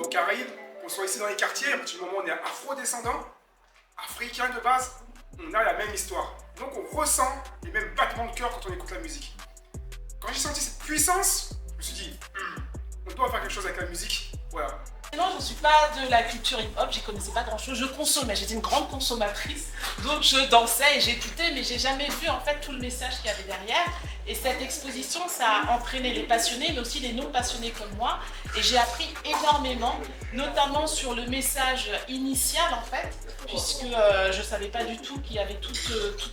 aux Caraïbes, qu'on soit ici dans les quartiers, à partir du moment où on est afro-descendant, africain de base, on a la même histoire. Donc on ressent les mêmes battements de cœur quand on écoute la musique. Quand j'ai senti cette puissance, je me suis dit, on doit faire quelque chose avec la musique. Voilà. Non, je ne suis pas de la culture hip-hop, j'y connaissais pas grand-chose, je consommais, j'étais une grande consommatrice, donc je dansais et j'écoutais, mais j'ai jamais vu en fait tout le message qu'il y avait derrière. Et cette exposition, ça a entraîné les passionnés, mais aussi les non-passionnés comme moi, et j'ai appris énormément, notamment sur le message initial en fait, puisque je savais pas du tout qu'il y avait toute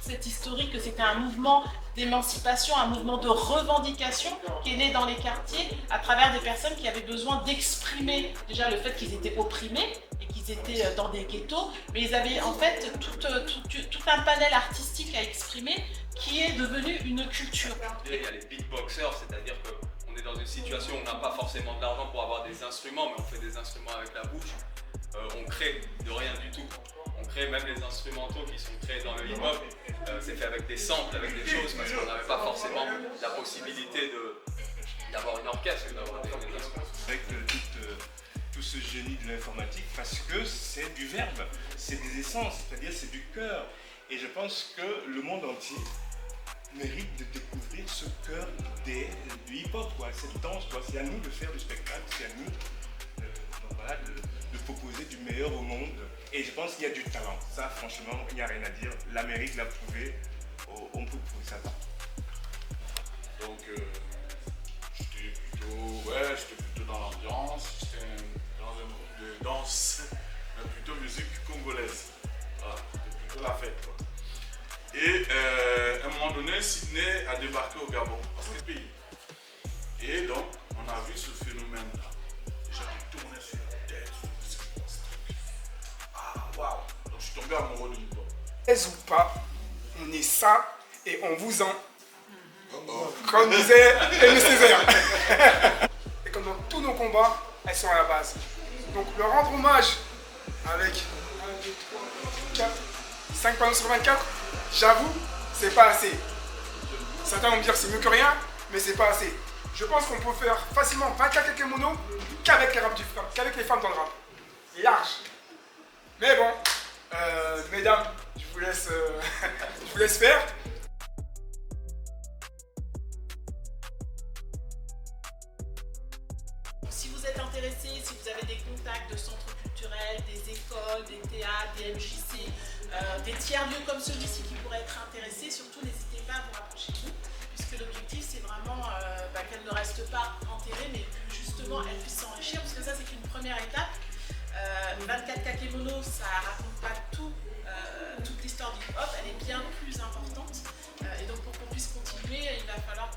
cette historique, que c'était un mouvement d'émancipation, un mouvement de revendication qui est né dans les quartiers à travers des personnes qui avaient besoin d'exprimer déjà le fait qu'ils étaient opprimés et qu'ils étaient dans des ghettos, mais ils avaient en fait tout un panel artistique à exprimer qui est devenu une culture. Il y a les beatboxers, c'est-à-dire qu'on est dans une situation où on n'a pas forcément de l'argent pour avoir des instruments, mais on fait des instruments avec la bouche. On crée de rien du tout. On crée même les instrumentaux qui sont créés dans le hip-hop. C'est fait avec des samples, avec des choses, parce qu'on n'avait pas forcément la possibilité d'avoir une orchestre, d'avoir des instruments. Avec tout ce génie de l'informatique, parce que c'est du verbe, c'est des essences, c'est-à-dire c'est du cœur. Et je pense que le monde entier mérite de découvrir ce cœur du hip-hop, cette danse. C'est à nous de faire du spectacle, c'est à nous de proposer du meilleur au monde. Et je pense qu'il y a du talent. Ça, franchement, il n'y a rien à dire. L'Amérique l'a prouvé, on peut prouver ça partout. Donc, j'étais plutôt dans l'ambiance, j'étais dans un groupe de danse, mais plutôt musique congolaise. Voilà, c'était plutôt la fête, quoi. Et à un moment donné, Sydney a débarqué au Gabon, parce que c'est le pays. Et donc, on a vu ce phénomène-là. Les gens qui tournaient sur la tête, waouh! Donc, je suis tombé amoureux de l'hip-hop. Ou pas, on est ça et on vous en. Comme disait Aimé Césaire. Et comme dans tous nos combats, elles sont à la base. Donc leur rendre hommage avec 1, 2, 3, 4, 5 panneaux sur 24, j'avoue, c'est pas assez. Certains vont me dire c'est mieux que rien, mais c'est pas assez. Je pense qu'on peut faire facilement 24 Kakemono qu'avec les femmes dans le rap. Large. Mais bon, mesdames, je vous laisse faire. Si vous êtes intéressé, si vous avez des contacts de centres culturels, des écoles, des théâtres, des MJC, des tiers-lieux comme celui-ci qui pourraient être intéressés, surtout n'hésitez pas à vous rapprocher de nous, puisque l'objectif c'est vraiment qu'elle ne reste pas enterrée, mais que justement elle puisse s'enrichir, parce que ça c'est qu'une première étape. 24 Kakemono, ça raconte pas toute l'histoire du hip-hop, elle est bien plus importante. Et donc pour qu'on puisse continuer, il va falloir